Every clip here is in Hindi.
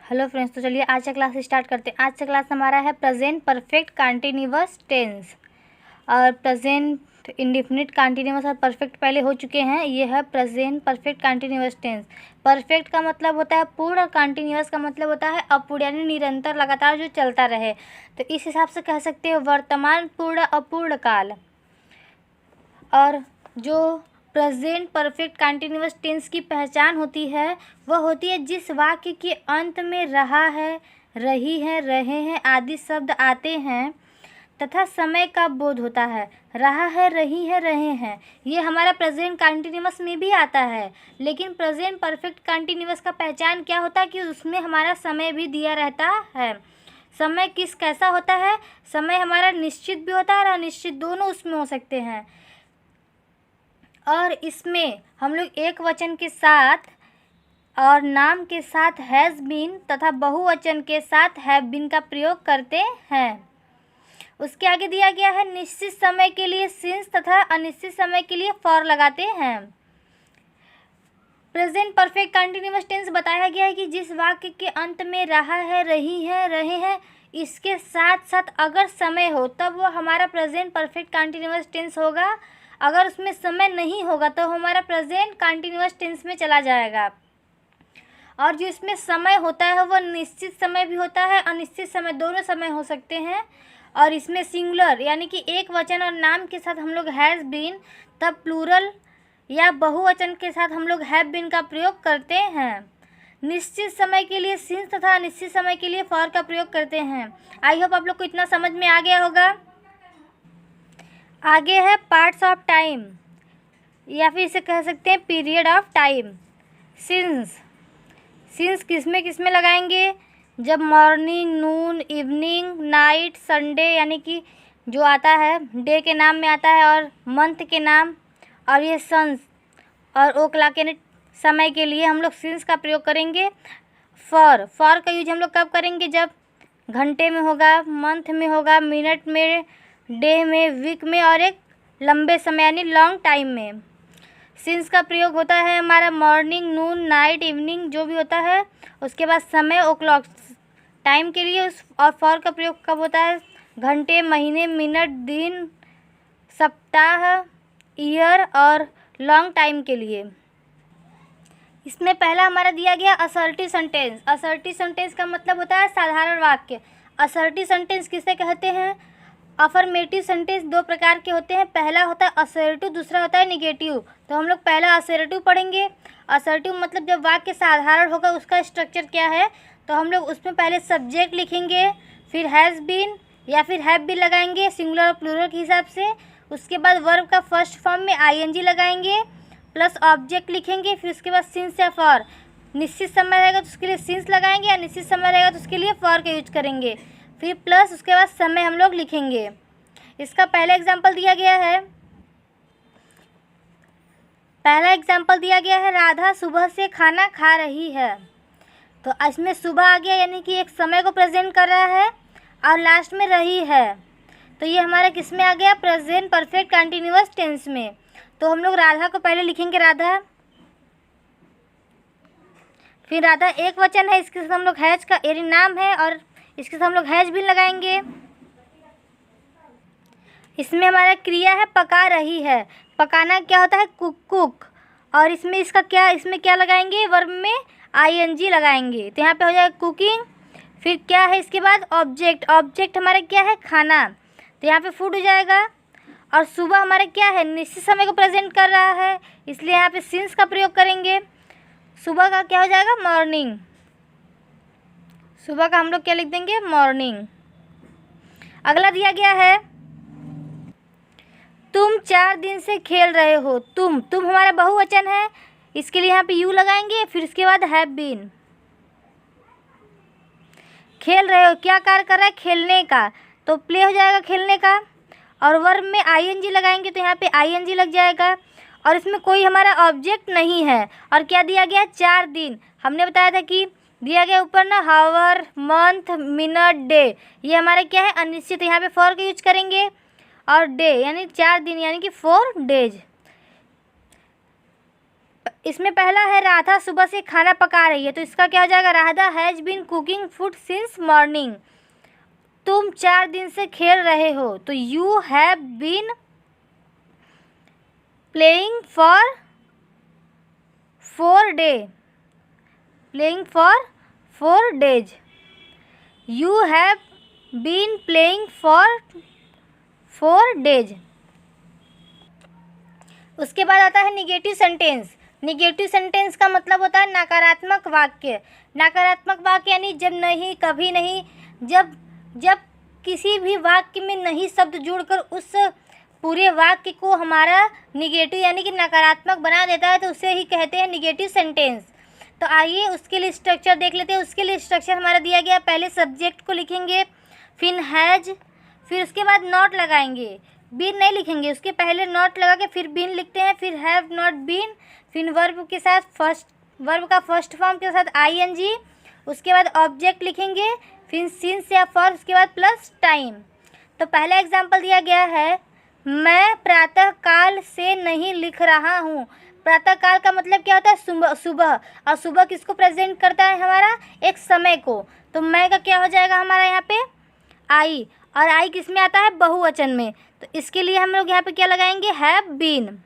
हेलो फ्रेंड्स, तो चलिए आज का क्लास स्टार्ट करते हैं। आज का क्लास हमारा है प्रेजेंट परफेक्ट कंटिन्यूअस टेंस। और प्रेजेंट इंडेफिनिट कंटिन्यूअस और परफेक्ट पहले हो चुके हैं। ये है present perfect continuous tense. Perfect का मतलब होता है पूर्ण और कंटिन्यूअस का मतलब होता है अपूर्ण, यानी निरंतर लगातार जो चलता रहे। तो इस हिसाब से कह सकते हैं वर्तमान, पूर्ण, अपूर्ण काल। और जो प्रेजेंट परफेक्ट कंटिन्यूअस टेंस की पहचान होती है वह होती है जिस वाक्य के अंत में रहा है, रही है, रहे हैं आदि शब्द आते हैं तथा समय का बोध होता है। रहा है, रही है, रहे हैं, ये हमारा प्रेजेंट कंटिन्यूअस में भी आता है। लेकिन प्रेजेंट परफेक्ट कंटिन्यूअस का पहचान क्या होता है कि उसमें हमारा समय भी दिया रहता है। समय कैसा होता है? समय हमारा निश्चित भी होता है और अनिश्चित, दोनों उसमें हो सकते हैं। और इसमें हम लोग एक वचन के साथ और नाम के साथ हैज़ बीन तथा बहुवचन के साथ हैव बीन का प्रयोग करते हैं। उसके आगे दिया गया है निश्चित समय के लिए सिंस तथा अनिश्चित समय के लिए फॉर लगाते हैं। प्रेजेंट परफेक्ट कंटिन्यूअस टेंस बताया गया है कि जिस वाक्य के अंत में रहा है, रही है, रहे हैं, इसके साथ साथ अगर समय हो तब वो हमारा प्रेजेंट परफेक्ट कंटिन्यूअस टेंस होगा। अगर उसमें समय नहीं होगा तो हमारा प्रेजेंट कंटिन्यूअस टेंस में चला जाएगा। और जो इसमें समय होता है वो निश्चित समय भी होता है, अनिश्चित समय, दोनों समय हो सकते हैं। और इसमें सिंगुलर यानी कि एक वचन और नाम के साथ हम लोग हैज़ बीन, तब प्लूरल या बहुवचन के साथ हम लोग हैव बीन का प्रयोग करते हैं। निश्चित समय के लिए सिंस तथा अनिश्चित समय के लिए फॉर का प्रयोग करते हैं। आई होप आप लोग को इतना समझ में आ गया होगा। आगे है पार्ट्स ऑफ टाइम, या फिर इसे कह सकते हैं पीरियड ऑफ टाइम। सिंस किसमें लगाएंगे? जब मॉर्निंग, नून, इवनिंग, नाइट, संडे यानी कि जो आता है डे के नाम में आता है, और मंथ के नाम, और ये सन्स और ओ क्लॉक यानी समय के लिए हम लोग सिंस का प्रयोग करेंगे। फॉर का यूज हम लोग कब करेंगे? जब घंटे में होगा, मंथ में होगा, मिनट में, डे में, वीक में, और एक लंबे समय यानी लॉन्ग टाइम में। सिंस का प्रयोग होता है हमारा मॉर्निंग, नून, नाइट, इवनिंग जो भी होता है, उसके बाद समय ओ क्लॉक टाइम के लिए। और फॉर का प्रयोग कब होता है? घंटे, महीने, मिनट, दिन, सप्ताह, ईयर और लॉन्ग टाइम के लिए। इसमें पहला हमारा दिया गया असर्टिव सेंटेंस। असर्टिव सेंटेंस का मतलब होता है साधारण वाक्य। असर्टिव सेंटेंस किसे कहते हैं? अफर्मेटिव सेंटेंस दो प्रकार के होते हैं, पहला होता है असर्टिव, दूसरा होता है निगेटिव। तो हम लोग पहला असर्टिव पढ़ेंगे। असर्टिव मतलब जब वाक्य साधारण होगा उसका स्ट्रक्चर क्या है, तो हम लोग उसमें पहले सब्जेक्ट लिखेंगे, फिर हैज़ बीन या फिर हैव बीन लगाएंगे सिंगुलर और प्लूरल के हिसाब से। उसके बाद वर्ब का फर्स्ट फॉर्म में आईएनजी लगाएंगे प्लस ऑब्जेक्ट लिखेंगे, फिर उसके बाद सिंस या फॉर। निश्चित समय रहेगा तो उसके लिए सिंस लगाएंगे, या निश्चित समय रहेगा तो उसके लिए फॉर का यूज करेंगे, फिर प्लस उसके बाद समय हम लोग लिखेंगे। इसका पहला एग्जाम्पल दिया गया है, राधा सुबह से खाना खा रही है। तो इसमें सुबह आ गया यानी कि एक समय को प्रेजेंट कर रहा है, और लास्ट में रही है, तो ये हमारा किस में आ गया? प्रेजेंट परफेक्ट कंटिन्यूअस टेंस में। तो हम लोग राधा को पहले लिखेंगे राधा, फिर राधा एक वचन है, इसके साथ हम लोग हैज का एरी नाम है और इसके साथ हम लोग हैज भी लगाएंगे। इसमें हमारा क्रिया है पका रही है। पकाना क्या होता है? कुक। और इसमें क्या लगाएंगे? वर्ब में आईएनजी लगाएंगे, तो यहाँ पे हो जाएगा कुकिंग। फिर क्या है इसके बाद? ऑब्जेक्ट हमारा क्या है? खाना, तो यहाँ पे फूड हो जाएगा। और सुबह हमारा क्या है? निश्चित समय को प्रेजेंट कर रहा है, इसलिए यहाँ पे सिंस का प्रयोग करेंगे। सुबह का क्या हो जाएगा? मॉर्निंग। सुबह का हम लोग क्या लिख देंगे? मॉर्निंग। अगला दिया गया है तुम 4 दिन से खेल रहे हो। तुम हमारा बहुवचन है, इसके लिए यहाँ पे यू लगाएंगे, फिर इसके बाद हैव बीन। खेल रहे हो, क्या कार्य कर रहा है? खेलने का, तो प्ले हो जाएगा खेलने का। और वर्ब में आईएनजी लगाएंगे, तो यहाँ पे आईएनजी लग जाएगा। और इसमें कोई हमारा ऑब्जेक्ट नहीं है। और क्या दिया गया? 4 दिन। हमने बताया था कि दिया गया ऊपर ना हावर, मंथ, मिनट, डे, ये हमारा क्या है? अनिश्चित। यहाँ पे फॉर का यूज करेंगे, और डे यानी 4 दिन यानी कि 4 डेज। इसमें पहला है राधा सुबह से खाना पका रही है, तो इसका क्या हो जाएगा, Radha has been cooking food since morning. तुम 4 दिन से खेल रहे हो, तो you have been playing for 4 day, playing for 4 days. You have been playing for 4 days. उसके बाद आता है निगेटिव सेंटेंस। निगेटिव सेंटेंस का मतलब होता है नकारात्मक वाक्य। नकारात्मक वाक्य यानी जब नहीं, कभी नहीं, जब किसी भी वाक्य में नहीं शब्द जोड़कर उस पूरे वाक्य को हमारा निगेटिव यानी कि नकारात्मक बना देता है, तो उसे ही कहते हैं निगेटिव सेंटेंस। तो आइए उसके लिए स्ट्रक्चर देख लेते हैं। उसके लिए स्ट्रक्चर हमारा दिया गया, पहले सब्जेक्ट को लिखेंगे, फिर हैज, फिर उसके बाद नॉट लगाएंगे, बीन नहीं लिखेंगे, उसके पहले नॉट लगा के फिर बीन लिखते हैं, फिर हैव नॉट बीन, फिर वर्ब के साथ वर्ब का फर्स्ट फॉर्म के साथ आईएनजी, उसके बाद ऑब्जेक्ट लिखेंगे, फिर सिंस या फॉर, उसके बाद प्लस टाइम। तो पहला एग्जाम्पल दिया गया है, मैं प्रातः काल से नहीं लिख रहा हूँ। प्रातः काल का मतलब क्या होता है, सुबह, और सुबह किसको प्रेजेंट करता है, हमारा एक समय को। तो मैं का क्या हो जाएगा हमारा यहाँ पे आई, और आई किस में आता है, बहुवचन में। तो इसके लिए हम लोग यहाँ पे क्या लगाएंगे, हैव बीन।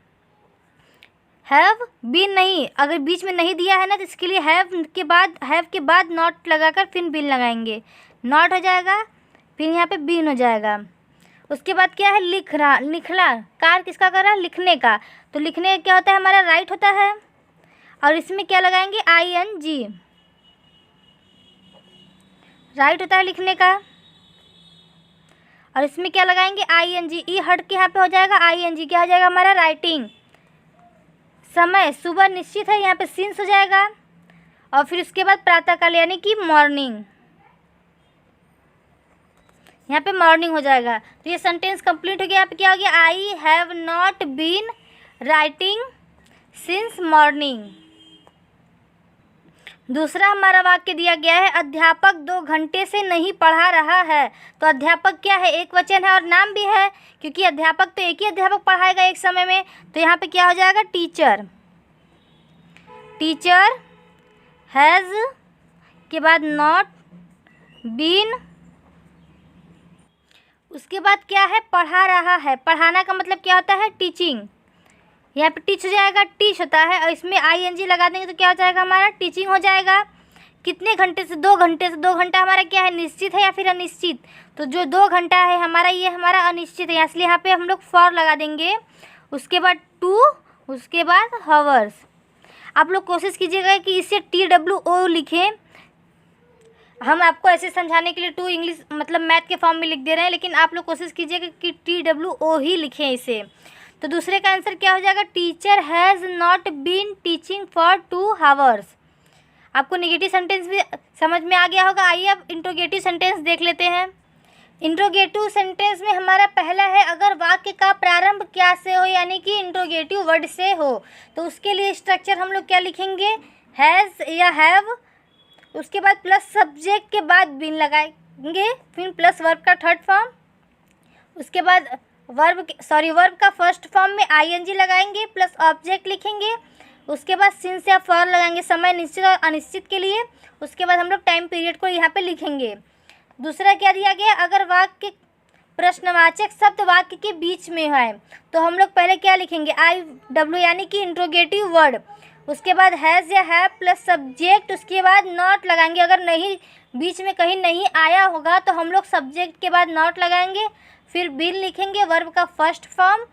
हैव बीन नहीं, अगर बीच में नहीं दिया है ना, तो इसके लिए हैव के बाद नॉट लगाकर फिर बीन लगाएंगे, नॉट हो जाएगा, फिर यहाँ पे बीन हो जाएगा। उसके बाद क्या है, लिखना, कार किसका कर रहा है, लिखने का। तो लिखने का क्या होता है, हमारा राइट होता है, और इसमें क्या लगाएंगे, आईएनजी, राइट होता है लिखने का, और इसमें क्या लगाएंगे, आईएनजी, ई हट के यहाँ पे हो जाएगा आईएनजी, क्या हो जाएगा हमारा, राइटिंग। समय सुबह निश्चित है, यहाँ पे सिंस हो जाएगा, और फिर उसके बाद प्रातःकाल यानी कि मॉर्निंग, यहाँ पे मॉर्निंग हो जाएगा। तो ये सेंटेंस कंप्लीट हो गया। यहाँ पे क्या हो गया, I have not been writing since morning. दूसरा हमारा वाक्य दिया गया है, अध्यापक 2 घंटे से नहीं पढ़ा रहा है। तो अध्यापक क्या है, एक वचन है और नाम भी है, क्योंकि अध्यापक तो एक ही अध्यापक पढ़ाएगा एक समय में। तो यहाँ पे क्या हो जाएगा, टीचर, टीचर हैज़ के बाद नॉट बीन, उसके बाद क्या है, पढ़ा रहा है। पढ़ाना का मतलब क्या होता है, टीचिंग। यहाँ पे टीच हो जाएगा, टीच होता है, और इसमें आईएनजी लगा देंगे तो क्या हो जाएगा हमारा, टीचिंग हो जाएगा। कितने घंटे से, 2 घंटे से। 2 घंटा हमारा क्या है, निश्चित है या फिर अनिश्चित। तो जो 2 घंटा है हमारा, ये हमारा अनिश्चित है, इसलिए यहाँ पे हम लोग फॉर लगा देंगे। उसके बाद 2, उसके बाद हावर्स। आप लोग कोशिश कीजिएगा कि इसे TWO लिखें। हम आपको ऐसे समझाने के लिए 2 इंग्लिश मतलब मैथ के फॉर्म में लिख दे रहे हैं, लेकिन आप लोग कोशिश कीजिएगा कि TWO ही लिखें इसे। तो दूसरे का आंसर क्या हो जाएगा, teacher has not been teaching for 2 hours. आपको नेगेटिव सेंटेंस भी समझ में आ गया होगा। आइए अब इंट्रोगेटिव सेंटेंस देख लेते हैं। इंट्रोगेटिव सेंटेंस में हमारा पहला है, अगर वाक्य का प्रारंभ क्या से हो यानी कि इंट्रोगेटिव वर्ड से हो, तो उसके लिए स्ट्रक्चर हम लोग क्या लिखेंगे, हैज़ या हैव, उसके बाद प्लस सब्जेक्ट के बाद बीन लगाएंगे, फिर प्लस वर्ब का थर्ड फॉर्म, उसके बाद वर्ब का फर्स्ट फॉर्म में आईएनजी लगाएंगे, प्लस ऑब्जेक्ट लिखेंगे, उसके बाद सिंस या फॉर लगाएंगे समय निश्चित और अनिश्चित के लिए। उसके बाद हम लोग टाइम पीरियड को यहाँ पे लिखेंगे। दूसरा क्या दिया गया, अगर वाक्य प्रश्नवाचक शब्द वाक्य के बीच में है तो हम लोग पहले क्या लिखेंगे, IW यानी कि इंट्रोगेटिव वर्ड, उसके बाद हैज़ या हैव प्लस सब्जेक्ट, उसके बाद नॉट लगाएंगे। अगर नहीं बीच में कहीं नहीं आया होगा तो हम लोग सब्जेक्ट के बाद नॉट लगाएंगे, फिर बीन लिखेंगे, वर्ब का फर्स्ट फॉर्म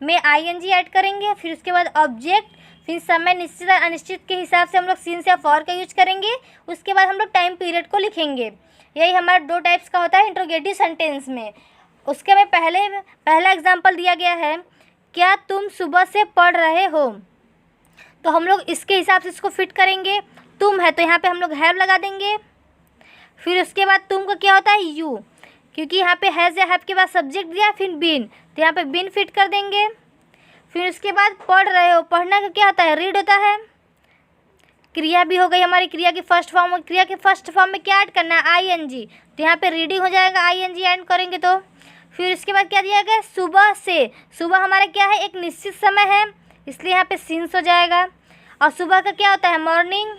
में आईएनजी ऐड करेंगे, फिर उसके बाद ऑब्जेक्ट, फिर समय निश्चित और अनिश्चित के हिसाब से हम लोग सिंस या फॉर का यूज करेंगे। उसके बाद हम लोग टाइम पीरियड को लिखेंगे। यही हमारा 2 टाइप्स का होता है इंट्रोगेटिव सेंटेंस में। उसके में पहला एग्जाम्पल दिया गया है, क्या तुम सुबह से पढ़ रहे हो, तो हम लोग इसके हिसाब से इसको फिट करेंगे। तुम है तो यहाँ पे हम लोग हैव लगा देंगे, फिर उसके बाद तुम का क्या होता है, यू, क्योंकि यहाँ पे हैज़ या हैव के बाद सब्जेक्ट दिया, फिर बीन, तो यहाँ पे बीन फिट कर देंगे। फिर उसके बाद पढ़ रहे हो, पढ़ना का क्या होता है, रीड होता है। क्रिया भी हो गई हमारी, क्रिया की फर्स्ट फॉर्म, क्रिया के फर्स्ट फॉर्म में क्या ऐड करना है, आईएनजी, तो यहाँ पे रीडिंग हो जाएगा, आईएनजी ऐड करेंगे तो। फिर उसके बाद क्या दिया गया, सुबह से, सुबह हमारा क्या है, एक निश्चित समय है, इसलिए यहाँ पे सिंस हो जाएगा। और सुबह का क्या होता है, मॉर्निंग।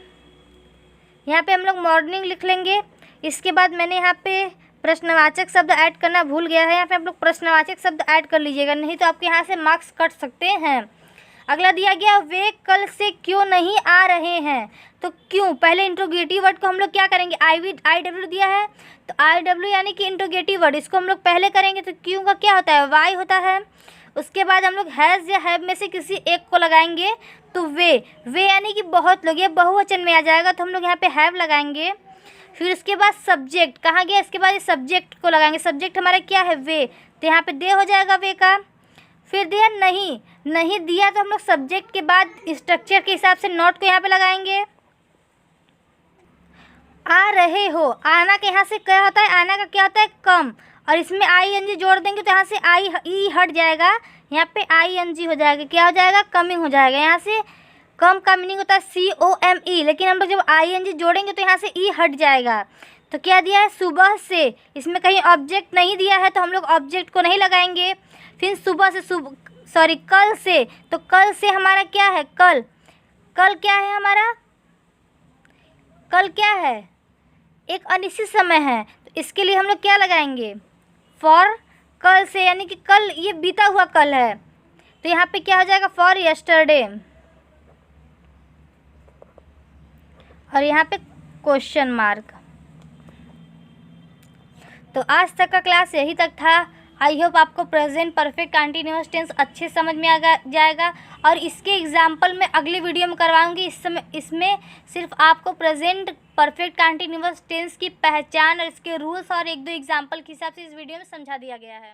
यहाँ पे हम लोग मॉर्निंग लिख लेंगे। इसके बाद मैंने यहाँ पे प्रश्नवाचक शब्द ऐड करना भूल गया है, यहाँ पे आप लोग प्रश्नवाचक शब्द ऐड कर लीजिएगा, नहीं तो आपके यहाँ से मार्क्स कट सकते हैं। अगला दिया गया, वे कल से क्यों नहीं आ रहे हैं। तो क्यों, पहले इंट्रोगेटिव वर्ड को हम लोग क्या करेंगे, IW दिया है तो IW यानी कि इंट्रोगेटिव वर्ड, इसको हम लोग पहले करेंगे। तो क्यों का क्या होता है, वाई होता है। उसके बाद हम लोग हैज़ या हैव में से किसी एक को लगाएंगे, तो वे यानी कि बहुत लोग, ये बहुवचन में आ जाएगा, तो हम लोग यहाँ पे हैव लगाएंगे। फिर उसके बाद सब्जेक्ट कहाँ गया, इसके बाद सब्जेक्ट को लगाएंगे। सब्जेक्ट हमारा क्या है, वे, तो यहाँ पे दे हो जाएगा वे का। फिर दिया नहीं दिया, तो हम लोग सब्जेक्ट के बाद स्ट्रक्चर के हिसाब से नॉट को यहाँ पे लगाएंगे। आ रहे हो, आना के यहाँ से क्या होता है, आना का क्या होता है, कम, और इसमें ING जोड़ देंगे तो यहाँ से ई हट जाएगा, यहाँ पे ING हो जाएगा, क्या हो जाएगा, कमिंग हो जाएगा। यहाँ से कम का मीनिंग होता है COME, लेकिन हम लोग जब ING जोड़ेंगे तो यहाँ से ई हट जाएगा। तो क्या दिया है, सुबह से, इसमें कहीं ऑब्जेक्ट नहीं दिया है तो हम लोग ऑब्जेक्ट को नहीं लगाएंगे। फिर सुबह से कल से, तो कल से हमारा क्या है, कल क्या है हमारा, कल क्या है, एक अनिश्चित समय है, तो इसके लिए हम लोग क्या लगाएंगे, फॉर कल से, यानी कि कल ये बीता हुआ कल है, तो यहाँ पे क्या हो जाएगा, फॉर यस्टरडे, और यहाँ पे क्वेश्चन मार्क। तो आज तक का क्लास यही तक था। आई होप आपको प्रेजेंट परफेक्ट कंटीन्यूअस टेंस अच्छे समझ में आ जाएगा, और इसके एग्जाम्पल मैं अगली वीडियो में करवाऊंगी। इसमें सिर्फ आपको प्रेजेंट परफेक्ट कंटीन्यूअस टेंस की पहचान और इसके रूल्स और एक दो एग्जाम्पल के हिसाब से इस वीडियो में समझा दिया गया है।